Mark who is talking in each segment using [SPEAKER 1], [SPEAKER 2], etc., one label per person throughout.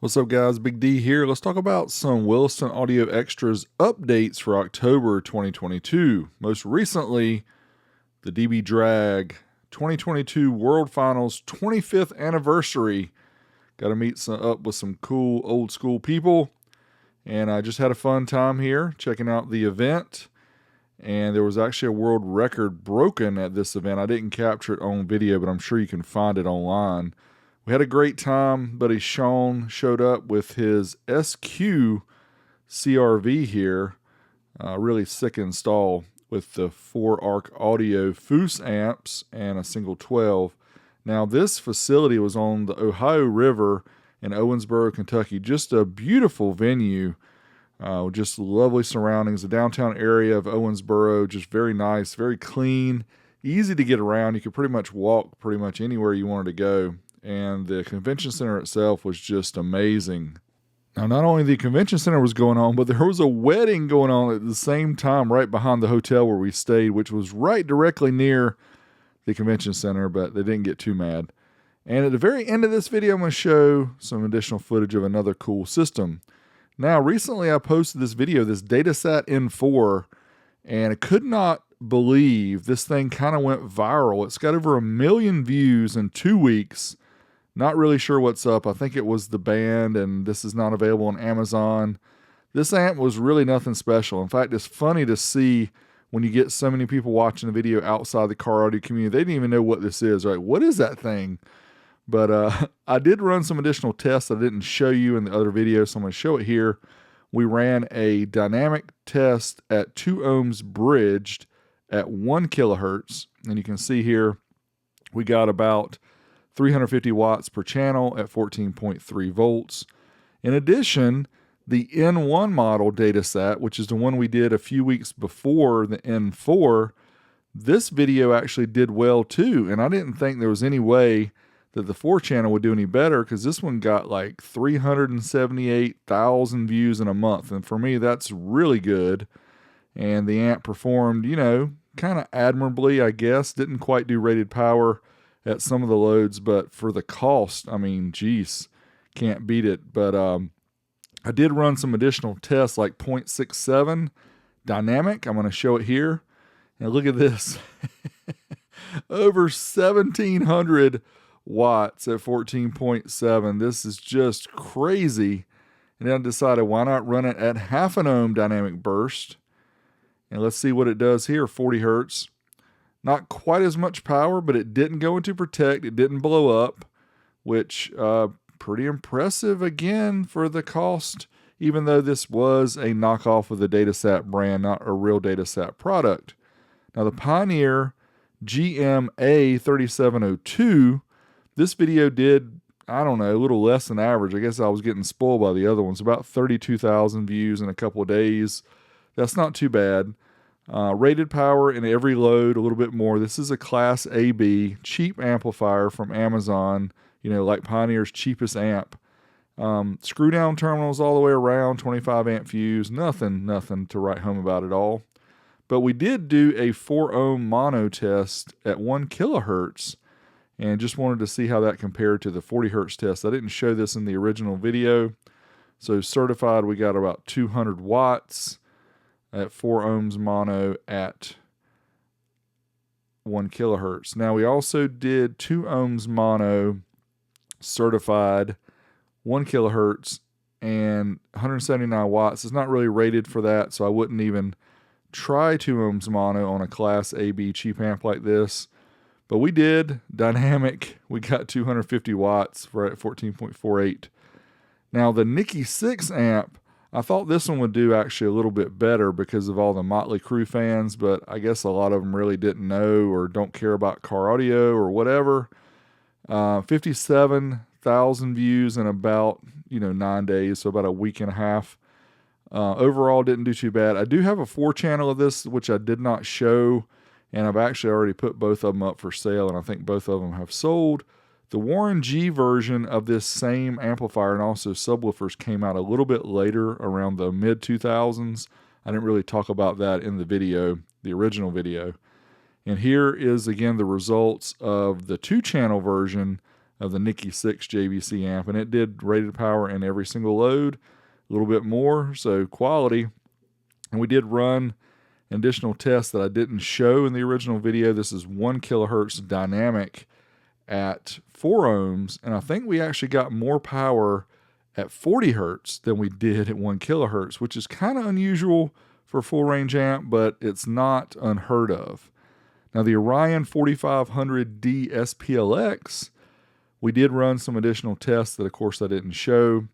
[SPEAKER 1] What's up, guys? Big D here. Let's talk about some Wilson Audio Extras updates for October 2022. Most recently, the DB Drag 2022 World Finals 25th anniversary. Got to meet up with some cool old school people, and I just had a fun time here checking out the event. And there was actually a world record broken at this event. I didn't capture it on video, but I'm sure you can find it online. We had a great time. Buddy Sean showed up with his SQ CRV here. Really sick install with the 4-arc audio Foose amps and a single 12. Now this facility was on the Ohio River in Owensboro, Kentucky. Just a beautiful venue. Just lovely surroundings. The downtown area of Owensboro, just very nice, very clean, easy to get around. You could pretty much walk pretty much anywhere you wanted to go. And the convention center itself was just amazing. Now, not only the convention center was going on, but there was a wedding going on at the same time right behind the hotel where we stayed, which was right directly near the convention center, but they didn't get too mad. And at the very end of this video, I'm going to show some additional footage of another cool system. Now, recently I posted this video, this Datasat N4, and I could not believe this thing kind of went viral. It's got over 1 million views in 2 weeks. Not really sure what's up. I think it was the band, and this is not available on Amazon. This amp was really nothing special. In fact, it's funny to see when you get so many people watching the video outside the car audio community. They didn't even know what this is, right? What is that thing? But I did run some additional tests I didn't show you in the other video, so I'm going to show it here. We ran a dynamic test at 2 ohms bridged at 1 kilohertz. And you can see here we got about 350 watts per channel at 14.3 volts. In addition, the N1 model Datasat, which is the one we did a few weeks before the N4, this video actually did well too. And I didn't think there was any way that the 4 channel would do any better, because this one got like 378,000 views in a month. And for me, that's really good. And the amp performed, kind of admirably, I guess. Didn't quite do rated power at some of the loads, but for the cost, I mean, geez, can't beat it. But I did run some additional tests like 0.67 dynamic. I'm going to show it here. And look at this. Over 1,700 watts at 14.7. This is just crazy. And then I decided, why not run it at 0.5 ohm dynamic burst? And let's see what it does here. 40 hertz. Not quite as much power, but it didn't go into protect. It didn't blow up, which pretty impressive again for the cost, even though this was a knockoff of the Datasat brand, not a real Datasat product. Now the Pioneer GM A3702, this video did, I don't know, a little less than average. I guess I was getting spoiled by the other ones. About 32,000 views in a couple of days. That's not too bad. Rated power in every load, a little bit more. This is a Class AB, cheap amplifier from Amazon, like Pioneer's cheapest amp. Screw down terminals all the way around, 25 amp fuse, nothing to write home about at all. But we did do a 4 ohm mono test at 1 kilohertz, and just wanted to see how that compared to the 40 hertz test. I didn't show this in the original video. So certified, we got about 200 watts at 4 ohms mono at 1 kilohertz. Now we also did 2 ohms mono certified 1 kilohertz and 179 watts. It's not really rated for that, so I wouldn't even try 2 ohms mono on a Class AB cheap amp like this. But we did dynamic. We got 250 watts for at 14.48. Now the Nikki 6 amp, I thought this one would do actually a little bit better because of all the Motley Crue fans, but I guess a lot of them really didn't know or don't care about car audio or whatever. 57,000 views in about 9 days, so about a week and a half. Overall, didn't do too bad. I do have a 4 channel of this, which I did not show, and I've actually already put both of them up for sale, and I think both of them have sold. The Warren G version of this same amplifier and also subwoofers came out a little bit later, around the mid-2000s. I didn't really talk about that in the video, the original video. And here is, again, the results of the 2-channel version of the Nikki 6 JVC amp, and it did rated power in every single load, a little bit more, so quality. And we did run an additional test that I didn't show in the original video. This is 1 kilohertz dynamic at 4 ohms, and I think we actually got more power at 40 hertz than we did at 1 kilohertz, which is kind of unusual for a full range amp, but it's not unheard of. Now the Orion 4500D SPLX, we did run some additional tests that of course I didn't show.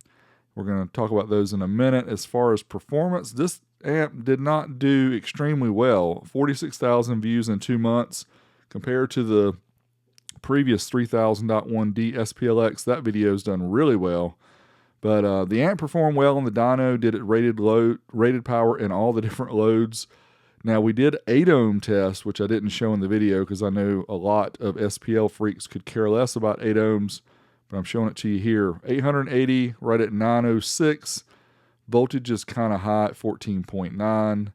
[SPEAKER 1] We're going to talk about those in a minute. As far as performance, this amp did not do extremely well. 46,000 views in 2 months compared to the previous 3000.1D SPLX. That video's done really well. But the amp performed well on the dyno, did it rated power in all the different loads. Now we did 8 ohm test, which I didn't show in the video because I know a lot of SPL freaks could care less about 8 ohms, but I'm showing it to you here. 880 right at 906. Voltage is kind of high at 14.9.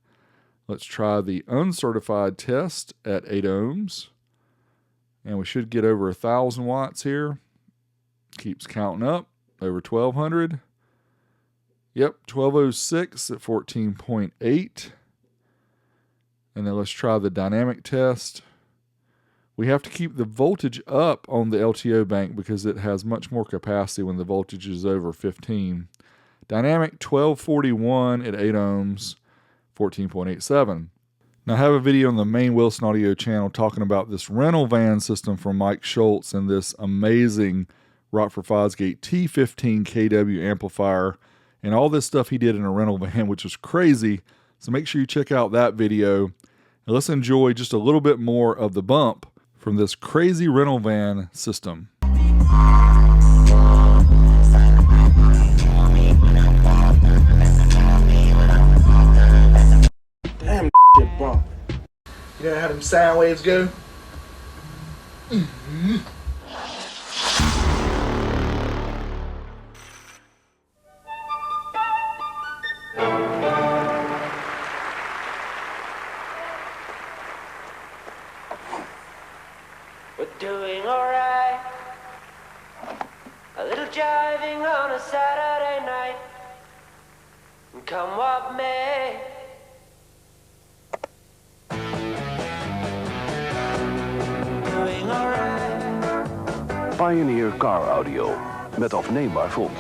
[SPEAKER 1] Let's try the uncertified test at 8 ohms. And we should get over 1,000 watts here. Keeps counting up. Over 1,200. Yep, 1206 at 14.8. And then let's try the dynamic test. We have to keep the voltage up on the LTO bank because it has much more capacity when the voltage is over 15. Dynamic 1241 at 8 ohms, 14.87. Now I have a video on the main Wilson Audio channel talking about this rental van system from Mike Schultz and this amazing Rockford Fosgate T15 kW amplifier and all this stuff he did in a rental van, which was crazy. So make sure you check out that video. And let's enjoy just a little bit more of the bump from this crazy rental van system.
[SPEAKER 2] Damn, shit bump. You know how them sound waves go?
[SPEAKER 3] We're doing alright. A little jiving on a Saturday night. And come what may. Doing alright.
[SPEAKER 4] Pioneer Car Audio. Met afneembaar fonds.